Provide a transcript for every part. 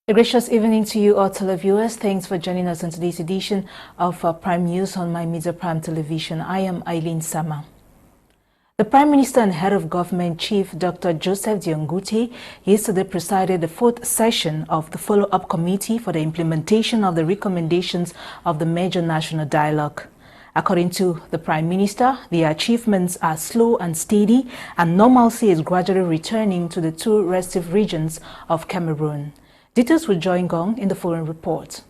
A gracious evening to you all televiewers. Thanks for joining us on today's edition of Prime News on My Media Prime Television. I am Eileen. The Prime Minister and Head of Government Chief Dr. Joseph Diongute yesterday presided the fourth session of the Follow-Up Committee for the implementation of the recommendations of the Major National Dialogue. According to the Prime Minister, the achievements are slow and steady, and normalcy is gradually returning to the two restive regions of Cameroon. Details will join Gong in the following report.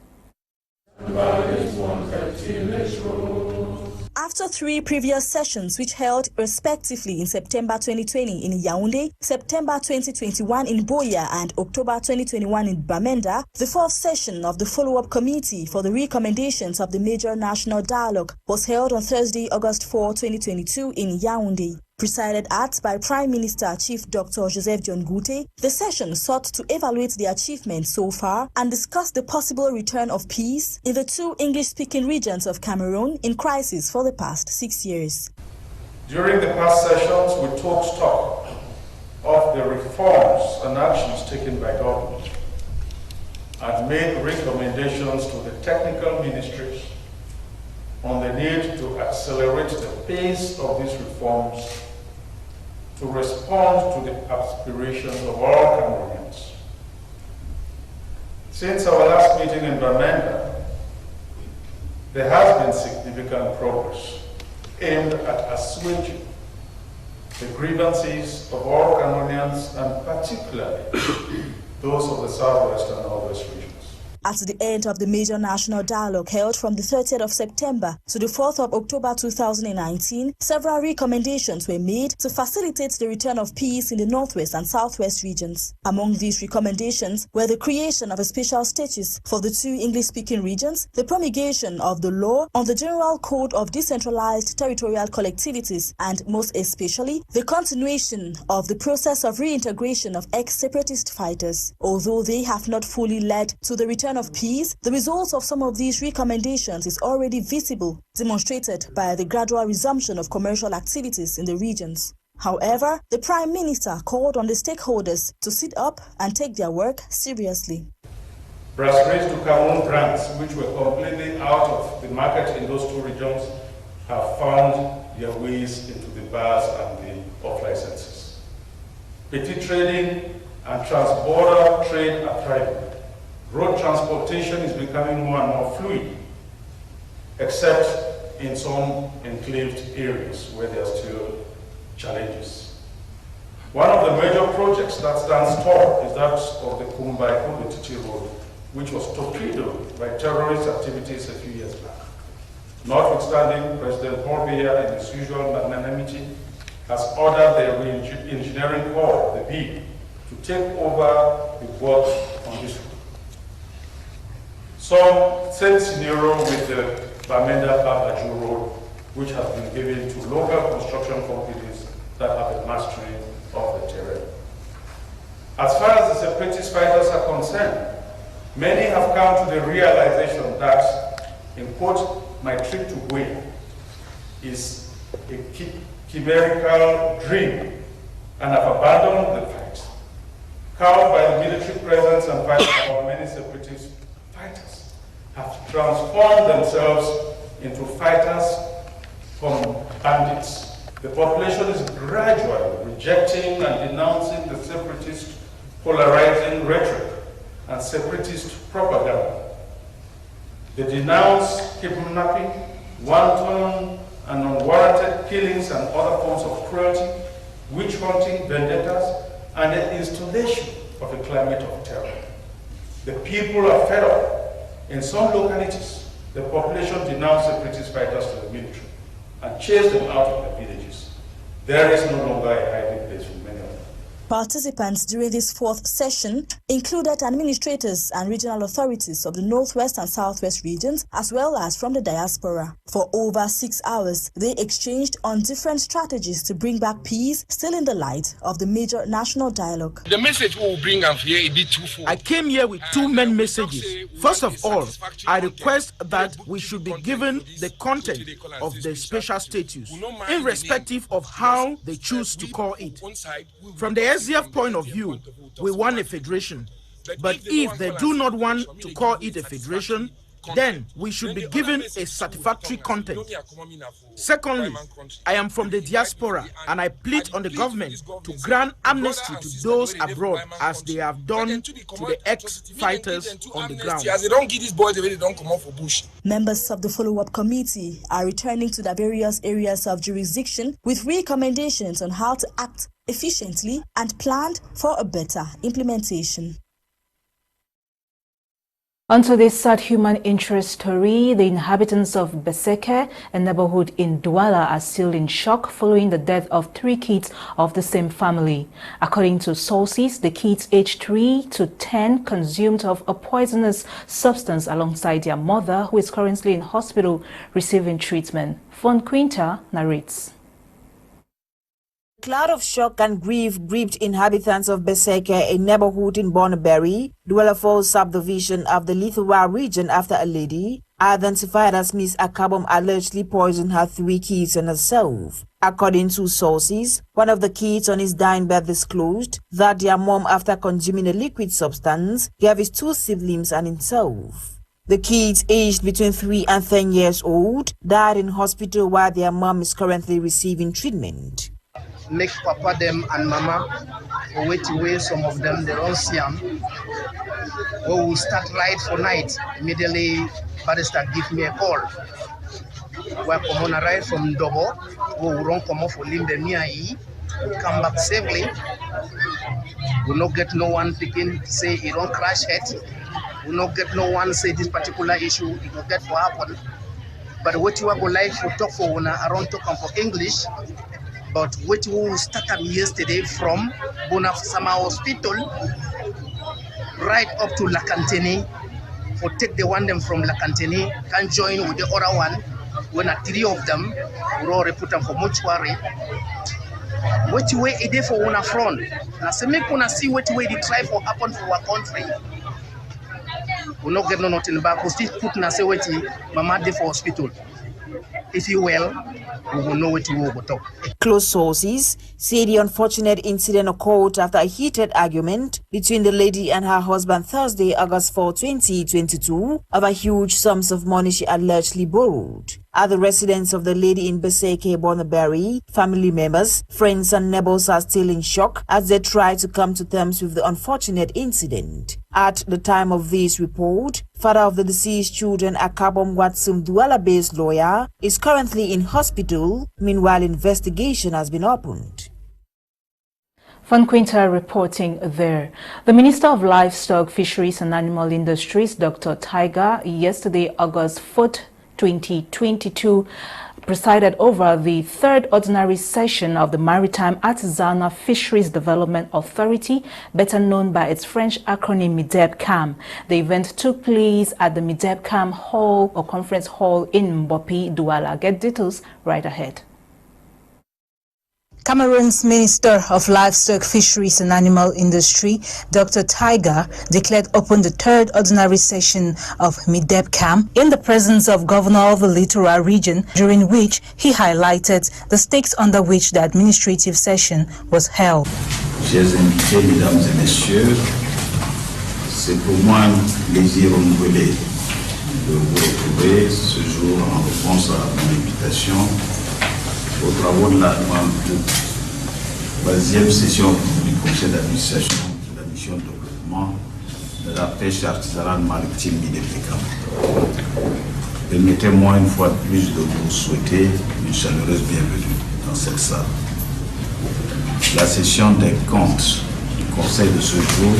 After three previous sessions which held respectively in September 2020 in Yaoundé, September 2021 in Boya and October 2021 in Bamenda, the fourth session of the Follow-Up Committee for the recommendations of the Major National Dialogue was held on Thursday, August 4, 2022 in Yaoundé. Presided at by Prime Minister Chief Dr. Joseph Diongute, the session sought to evaluate the achievements so far and discuss the possible return of peace in the two English-speaking regions of Cameroon in crisis for the past 6 years. During the past sessions, we took stock of the reforms and actions taken by government and made recommendations to the technical ministries on the need to accelerate the pace of these reforms to respond to the aspirations of all Cameroonians. Since our last meeting in Bamenda, there has been significant progress aimed at assuaging the grievances of all Cameroonians and particularly those of the southwest and northwest regions. At the end of the Major National Dialogue held from the 30th of September to the 4th of October 2019, several recommendations were made to facilitate the return of peace in the northwest and southwest regions. Among these recommendations were the creation of a special status for the two English-speaking regions, the promulgation of the law on the General Code of Decentralized Territorial Collectivities, and most especially, the continuation of the process of reintegration of ex-separatist fighters. Although they have not fully led to the return of peace, the results of some of these recommendations is already visible, demonstrated by the gradual resumption of commercial activities in the regions. However, the Prime Minister called on the stakeholders to sit up and take their work seriously. Brasseries to Cameroon brands, which were completely out of the market in those two regions, have found their ways into the bars and the off-licenses. Petit trading and trans-border trade are thriving. Road transportation is becoming more and more fluid, except in some enclaved areas where there are still challenges. One of the major projects that stands tall is that of the Kumbai-Kudutiti Road, which was torpedoed by terrorist activities a few years back. Notwithstanding, President Forba, in his usual magnanimity, has ordered the engineering corps, the B, to take over the work on this road. Same scenario with the Bamenda-Babaju Road, which has been given to local construction companies that have a mastery of the terrain. As far as the separatist fighters are concerned, many have come to the realization that, in quote, my trip to Boya is a chimerical dream, and have abandoned the fight. Cowed by the military presence and fight of our many separatist fighters have transformed themselves into fighters from bandits. The population is gradually rejecting and denouncing the separatist polarizing rhetoric and separatist propaganda. They denounce kidnapping, wanton and unwarranted killings and other forms of cruelty, witch hunting, vendettas, and the installation of a climate of terror. The people are fed up. In some localities, the population denounced separatist fighters to the military and chased them out of their villages. There is no longer a hiding place for many of them. Participants during this fourth session included administrators and regional authorities of the northwest and southwest regions, as well as from the diaspora. For over 6 hours, they exchanged on different strategies to bring back peace, still in the light of the Major National Dialogue. The message we will bring up here is a bit twofold. I came here with two main messages. First of all, I request that we should be given the content of the special status, irrespective of how they choose to call it. From the SDF point of view, we want a federation. But if they do not want to call it a federation, then we should be given a satisfactory content. Secondly, I am from the diaspora and I plead on the government to grant amnesty to those abroad as they have done to the ex-fighters on the ground. Members of the follow-up committee are returning to their various areas of jurisdiction with recommendations on how to act efficiently and planned for a better implementation. Onto this sad human interest story, the inhabitants of Beseke, a neighborhood in Douala, are still in shock following the death of 3 kids of the same family. According to sources, the kids aged 3 to 10 consumed of a poisonous substance alongside their mother, who is currently in hospital receiving treatment. Von Quinta narrates. A cloud of shock and grief gripped inhabitants of Beseke, a neighborhood in Borneberry, Douala Falls subdivision of the Lithua region, after a lady, identified as Miss Akeba, allegedly poisoned her 3 kids and herself. According to sources, one of the kids on his dying bed disclosed that their mom, after consuming a liquid substance, gave his 2 siblings and himself. The kids, aged between 3 and 10 years old, died in hospital while their mom is currently receiving treatment. Make papa them and mama wait away. Some of them they don't see them. We will start ride for night. Immediately, barrister give me a call. We are come on a ride from Dobo. We will run come off for Limbe Miai. We come back safely. We not get no one picking say he don't crash head. We not get no one say this particular issue it will get what happen. But what you are going like to talk for una around talk for English. But what we started yesterday from Bonafsama Hospital right up to Lakantene, for take the one them from Lakantene, can join with the other one, when 3 of them, we all put them for mortuary. What way it is for one front? Now, say make una see what way they try for happen for our country. We not get no nothing back, we still put na say what mama dey for hospital. If you will, we will know what we will talk. Close sources say the unfortunate incident occurred after a heated argument between the lady and her husband Thursday, August 4, 2022, over huge sums of money she allegedly borrowed. At the residence of the lady in Beseke, Borneberry, family members, friends and neighbors are still in shock as they try to come to terms with the unfortunate incident. At the time of this report, father of the deceased children, Akeba Watsum, Douala-based lawyer, is currently in hospital. Meanwhile, investigation has been opened. Von Quinta reporting there. The Minister of Livestock, Fisheries and Animal Industries, Dr. Tata, yesterday, August 4th, 2022, presided over the 3rd ordinary session of the Maritime Artisanal Fisheries Development Authority, better known by its French acronym MIDEB-CAM. The event took place at the MIDEB-CAM Hall or Conference Hall in Mbopi, Douala. Get details right ahead. Cameroon's Minister of Livestock, Fisheries and Animal Industry, Dr. Tata, declared open the 3rd ordinary session of MIDEB-CAM in the presence of Governor of the Littoral region, during which he highlighted the stakes under which the administrative session was held. Chers invités, mesdames et messieurs, c'est pour moi un plaisir renouvelé de vous retrouver ce jour en réponse à mon invitation aux travaux de la 3e session du conseil d'administration de la mission de développement de la pêche artisanale maritime MIDEB-CAM. Permettez-moi une fois de plus de vous souhaiter une chaleureuse bienvenue dans cette salle. La session des comptes du conseil de ce jour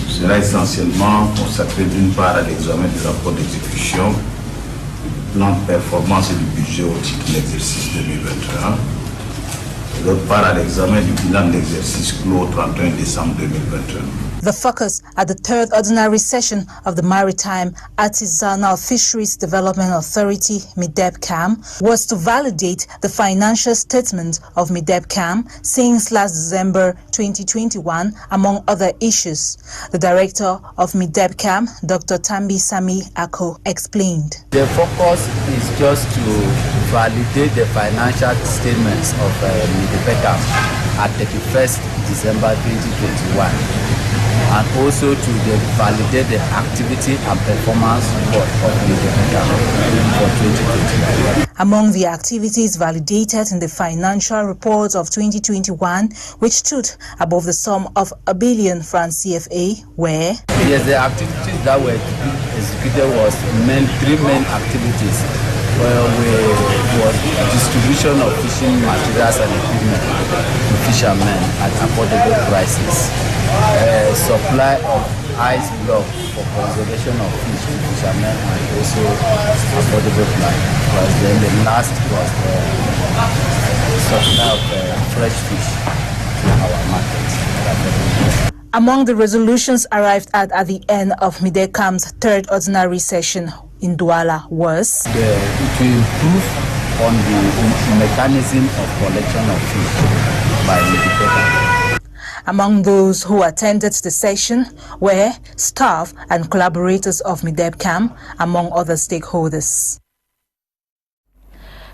sera essentiellement consacrée d'une part à l'examen des rapports d'exécution, plan de performance et du budget au titre de l'exercice 2021, et d'autre part à l'examen du bilan de l'exercice clos au 31 décembre 2021. The focus at the 3rd ordinary session of the Maritime Artisanal Fisheries Development Authority, MIDEB-CAM, was to validate the financial statement of MIDEB-CAM since last December 2021, among other issues. The director of MIDEB-CAM, Dr. Tambi Sami Ako, explained. The focus is just to validate the financial statements of MIDEB-CAM at 31st December 2021. and also to validate the activity and performance report of MIDEP CAM for 2021. Among the activities validated in the financial report of 2021, which stood above the sum of $1 billion francs CFA, were... Yes, the activities that were executed was three main activities. Was distribution of fishing materials and equipment to fishermen at affordable prices, supply of ice block for conservation of fish to fishermen and also affordable price. Then the last was the supply of fresh fish to our markets. Among the resolutions arrived at the end of MIDEP CAM's third ordinary session in Douala was to improve on the mechanism of collection of fish by MIDEP CAM. Among those who attended the session were staff and collaborators of MIDEP CAM, among other stakeholders.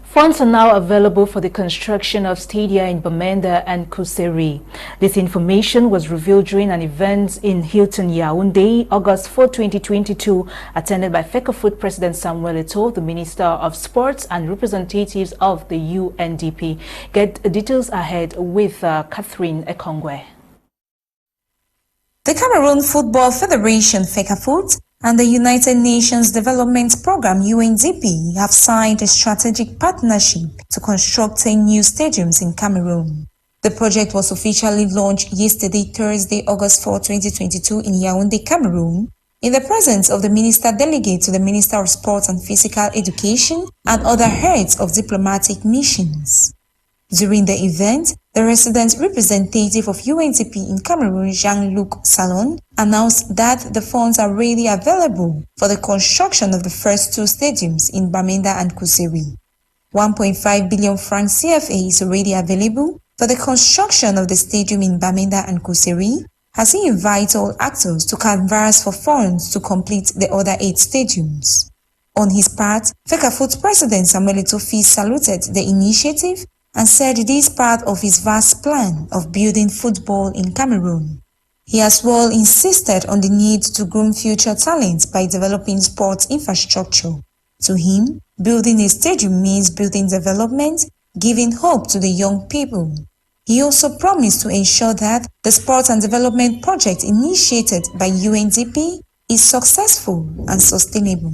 Funds are now available for the construction of stadia in Bamenda and Kuseri. This information was revealed during an event in Hilton, Yaoundé, August 4, 2022, attended by FECAFOOT President Samuel Eto'o, the Minister of Sports, and representatives of the UNDP. Get details ahead with Catherine Ekongwe. The Cameroon Football Federation, FECAFOOT, and the United Nations Development Programme UNDP have signed a strategic partnership to construct 10 new stadiums in Cameroon. The project was officially launched yesterday, Thursday, August 4, 2022 in Yaoundé, Cameroon, in the presence of the Minister Delegate to the Minister of Sports and Physical Education and other heads of diplomatic missions. During the event, the resident representative of UNDP in Cameroon, Jean-Luc Salon, announced that the funds are readily available for the construction of the first two stadiums in Bamenda and Kuseri. 1.5 billion francs CFA is already available for the construction of the stadium in Bamenda and Kuseri, as he invites all actors to canvass for funds to complete the other 8 stadiums. On his part, FECAFOOT President Samuel Eto'o saluted the initiative and said it is part of his vast plan of building football in Cameroon. He as well insisted on the need to groom future talents by developing sports infrastructure. To him, building a stadium means building development, giving hope to the young people. He also promised to ensure that the sports and development project initiated by UNDP is successful and sustainable.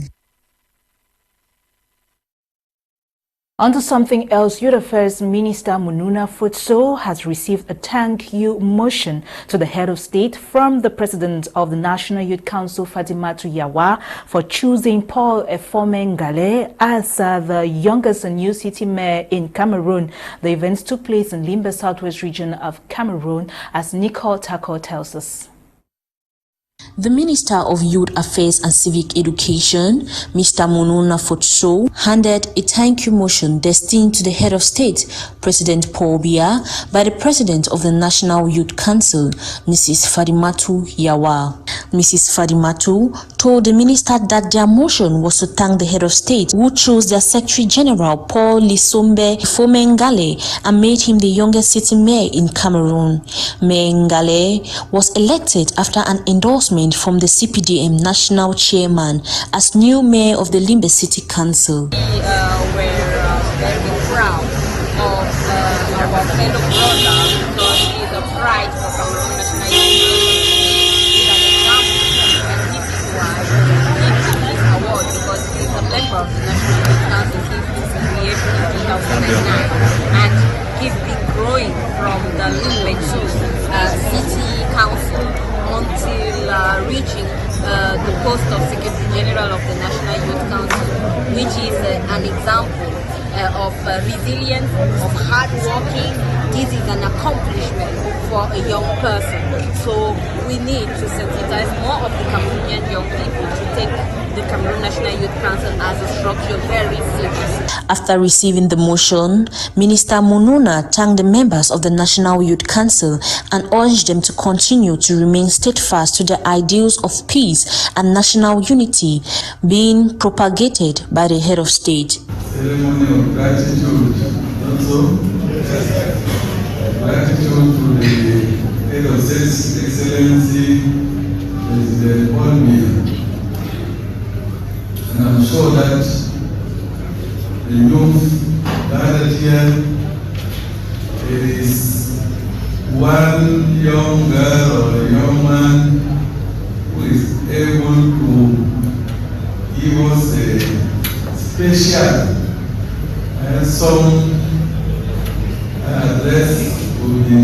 On to something else, Youth Affairs Minister Mununa Futso has received a thank you motion to the head of state from the President of the National Youth Council, Fatimatu Yawa, for choosing Paul Efomengale as the youngest new city mayor in Cameroon. The events took place in Limbe, southwest region of Cameroon, as Nicole Tako tells us. The Minister of Youth Affairs and Civic Education, Mr. Mununa Futso, handed a thank you motion destined to the head of state, President Paul Biya, by the President of the National Youth Council, Mrs. Fatimatu Yawa. Mrs. Fatimatu told the minister that their motion was to thank the head of state, who chose their Secretary General Paul Lisombe Efomengale and made him the youngest sitting mayor in Cameroon. Mayor Ngale was elected after an endorsement from the CPDM national chairman as new mayor of the Limbe City Council. We were very proud of our fellow brother because he is a pride for Cameroon National Youth. He is an example, and this is why we give him this award, because he is a member of the National Youth Council since its creation in 2009, and he's been growing from the Limbe City Council until reaching the post of Secretary General of the National Youth Council, which is an example of resilience, of hard working. This is an accomplishment for a young person. So we need to sensitize more of the Cameroonian young people to take the Cameroon National Youth Council as a structure very seriously. After receiving the motion, Minister Mununa thanked the members of the National Youth Council and urged them to continue to remain steadfast to the ideals of peace and national unity being propagated by the head of state. Ceremony of gratitude also. Gratitude to the head of state, Excellency President Forba. And I'm sure that the youth gathered here, it is one young girl or a young man who is able to give us a special some address to the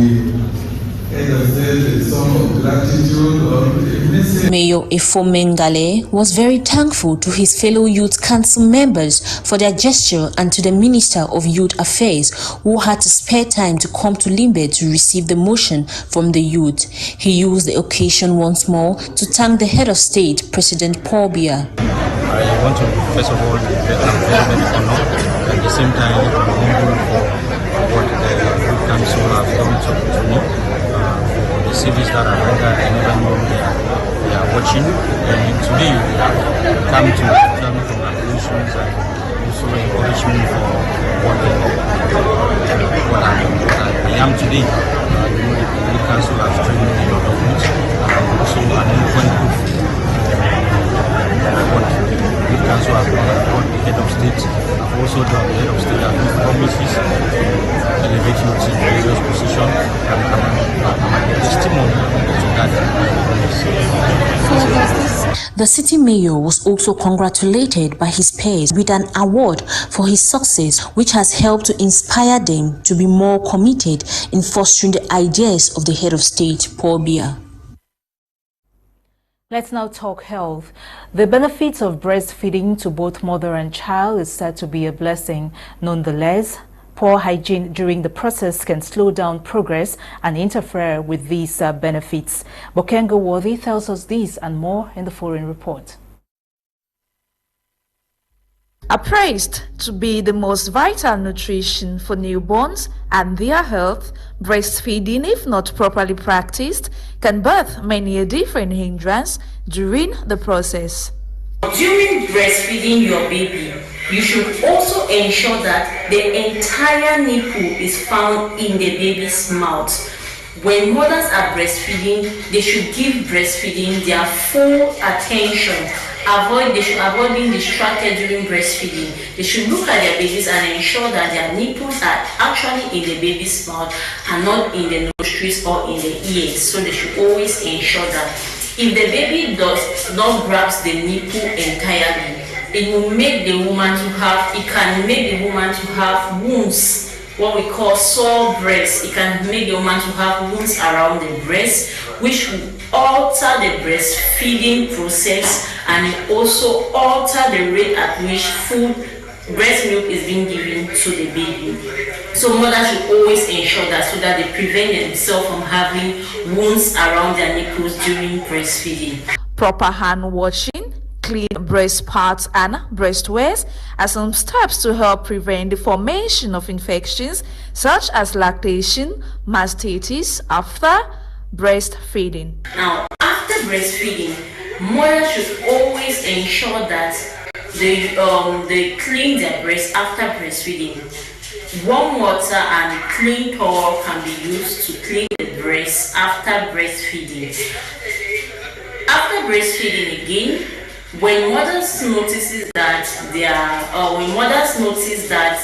head of state, a song of gratitude or a message. Mayor Efomengale was very thankful to his fellow youth council members for their gesture and to the Minister of Youth Affairs who had to spare time to come to Limbe to receive the motion from the youth. He used the occasion once more to thank the head of state, President Forba. I want to first of all very honored. At the same time, I'm humble for what the youth council have done to me, for the service that I render. I never know they are watching. And today they have come to tell me congratulations and also encourage me for what I am today. The youth council has trained me a lot of youth, and also an eloquent proof what the youth council has done and what the head of state also done. The head of state has made promises to elevate youth in various positions, and I'm a testimony to that promise. The city mayor was also congratulated by his peers with an award for his success, which has helped to inspire them to be more committed in fostering the ideas of the head of state, Forba. Let's now talk health. The benefits of breastfeeding to both mother and child is said to be a blessing. Nonetheless, poor hygiene during the process can slow down progress and interfere with these benefits. Bokenga Worthy tells us this and more in the following report. Appraised to be the most vital nutrition for newborns and their health, breastfeeding, if not properly practiced, can birth many a different hindrance during the process. During breastfeeding your baby, you should also ensure that the entire nipple is found in the baby's mouth. When mothers are breastfeeding, they should give breastfeeding their full attention. They should avoid being distracted during breastfeeding. They should look at their babies and ensure that their nipples are actually in the baby's mouth and not in the nostrils or in the ears. So they should always ensure that if the baby does not grasp the nipple entirely, it will make the woman to have wounds, what we call sore breasts. It can make the woman to have wounds around the breast, which will alter the breastfeeding process, and it also alter the rate at which breast milk is being given to the baby. So mothers should always ensure that so that they prevent themselves from having wounds around their nipples during breastfeeding. Proper hand washing, clean breast parts and breastwears are some steps to help prevent the formation of infections such as lactation, mastitis after breastfeeding. Now, after breastfeeding, mothers should always ensure that they clean their breast after breastfeeding. Warm water and clean towel can be used to clean the breast after breastfeeding. After breastfeeding again, when mothers notice that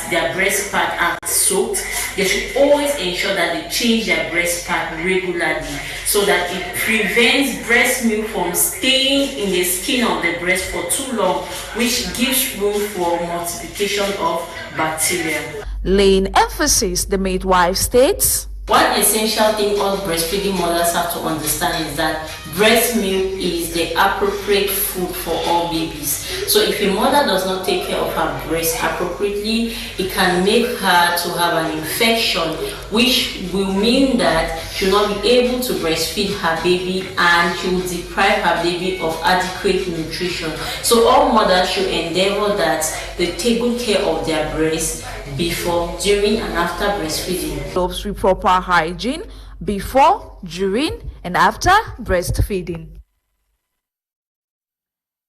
their breast pad are soaked, they should always ensure that they change their breast pad regularly so that it prevents breast milk from staying in the skin of the breast for too long, which gives room for multiplication of bacteria. Laying emphasis, the midwife states, one essential thing all breastfeeding mothers have to understand is that breast milk is the appropriate food for all babies. So if a mother does not take care of her breast appropriately, it can make her to have an infection, which will mean that she will not be able to breastfeed her baby and she will deprive her baby of adequate nutrition. So all mothers should endeavor that they take good care of their breast before, during and after breastfeeding. Helps with proper hygiene before, during and after breastfeeding.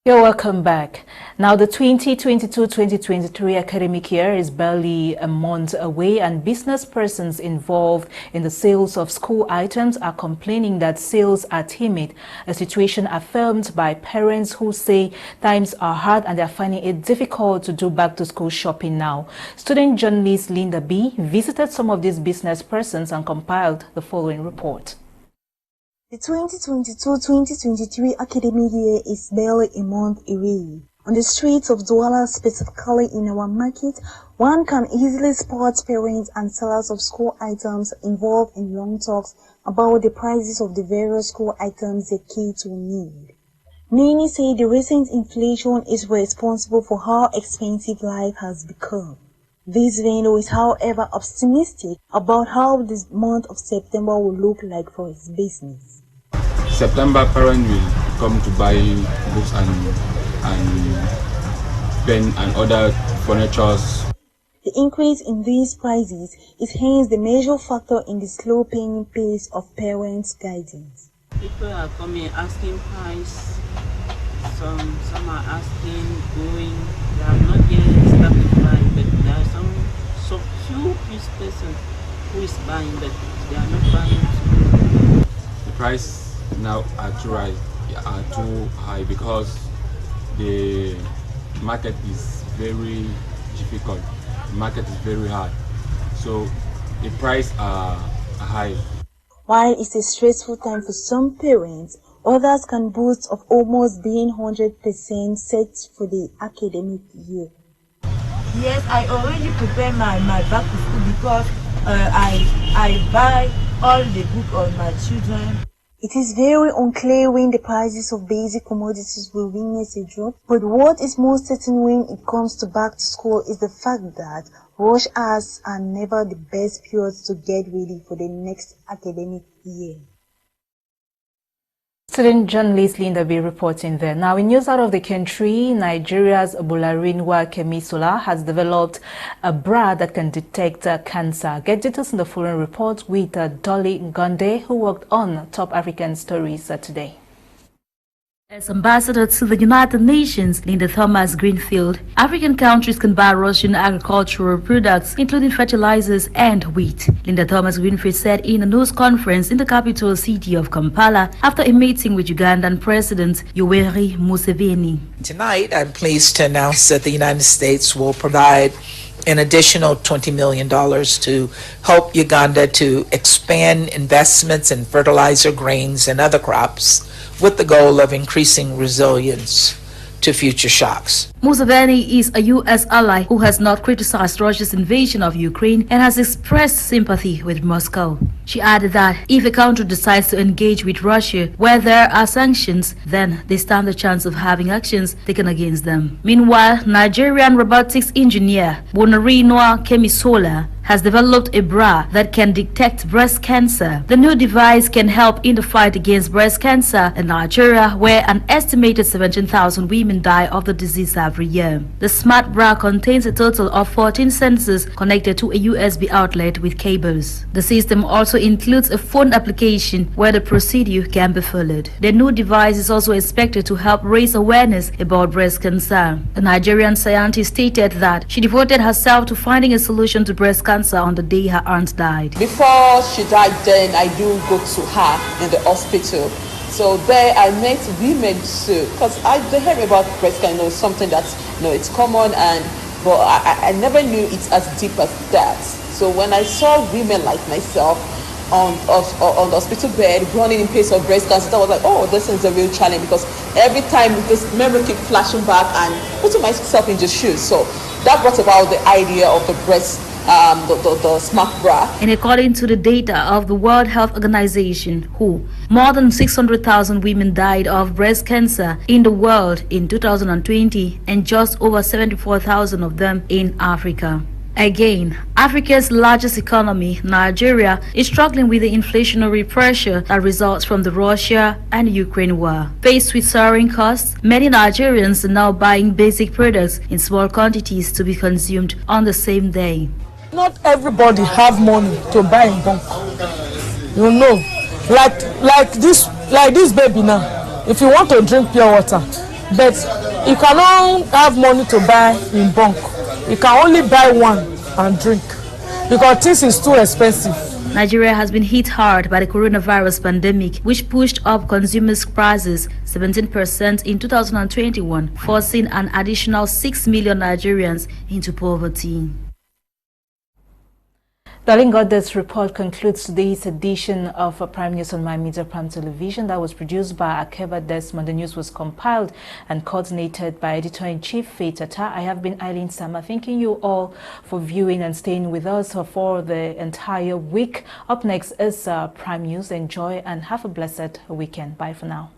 You're welcome back. Now, the 2022-2023 academic year is barely a month away, and business persons involved in the sales of school items are complaining that sales are timid, a situation affirmed by parents who say times are hard and they are finding it difficult to do back-to-school shopping now. Student journalist Linda B. visited some of these business persons and compiled the following report. The 2022-2023 academic year is barely a month away. On the streets of Douala, specifically in our market, one can easily spot parents and sellers of school items involved in long talks about the prices of the various school items their kids will need. Many say the recent inflation is responsible for how expensive life has become. This vendor is, however, optimistic about how this month of September will look like for his business. September, parents will come to buy books and pen and other furnitures. The increase in these prices is hence the major factor in the slow paying pace of parents' guidance. People are coming asking price. Some are asking, going. They have not yet started buying, but there are some few persons who is buying, but they are not buying. The price now are too high because the market is very difficult. The market is very hard, so the price are high. While it's a stressful time for some parents, others can boast of almost being 100% set for the academic year. Yes, I already prepared my back to school because I buy all the books on my children. It is very unclear when the prices of basic commodities will witness a drop, but what is most certain when it comes to back to school is the fact that rush hours are never the best periods to get ready for the next academic year. Student journalist Linda B. reporting there. Now, in news out of the country, Nigeria's Bolarinwa Kemisola has developed a bra that can detect cancer. Get details in the following report with Dolly Gonde, who worked on Top African Stories today. As ambassador to the United Nations, Linda Thomas Greenfield, African countries can buy Russian agricultural products, including fertilizers and wheat. Linda Thomas Greenfield said in a news conference in the capital city of Kampala after a meeting with Ugandan President Yoweri Museveni. Tonight, I'm pleased to announce that the United States will provide an additional $20 million to help Uganda to expand investments in fertilizer, grains, and other crops, with the goal of increasing resilience to future shocks. Museveni is a U.S. ally who has not criticized Russia's invasion of Ukraine and has expressed sympathy with Moscow. She added that if a country decides to engage with Russia where there are sanctions, then they stand a chance of having actions taken against them. Meanwhile, Nigerian robotics engineer Bolarinwa Kemisola has developed a bra that can detect breast cancer. The new device can help in the fight against breast cancer in Nigeria, where an estimated 17,000 women die of the disease every year. The smart bra contains a total of 14 sensors connected to a USB outlet with cables. The system also includes a phone application where the procedure can be followed. The new device is also expected to help raise awareness about breast cancer. The Nigerian scientist stated that she devoted herself to finding a solution to breast cancer on the day her aunt died. Before she died, then I do go to her in the hospital. So there I met women too, because they heard about breast cancer, something that's it's common, but I never knew it's as deep as that. So when I saw women like myself on the hospital bed running in place of breast cancer, I was like, oh, this is a real challenge, because every time this memory keep flashing back and putting myself in the shoes. So that brought about the idea of the breast the smart bra. And according to the data of the World Health Organization, WHO, more than 600,000 women died of breast cancer in the world in 2020, and just over 74,000 of them in Africa. Again, Africa's largest economy, Nigeria, is struggling with the inflationary pressure that results from the Russia and Ukraine war. Faced with soaring costs, many Nigerians are now buying basic products in small quantities to be consumed on the same day. Not everybody have money to buy in bulk. You know, like this baby now. If you want to drink pure water, but you cannot have money to buy in bulk. You can only buy one and drink because this is too expensive. Nigeria has been hit hard by the coronavirus pandemic, which pushed up consumers' prices 17% in 2021, forcing an additional 6 million Nigerians into poverty. Darling God, this report concludes today's edition of Prime News on My Media Prime Television that was produced by Akeba, Desmond. The news was compiled and coordinated by Editor-in-Chief Tata. I have been Eileen Sama, thanking you all for viewing and staying with us for the entire week. Up next is Prime News. Enjoy and have a blessed weekend. Bye for now.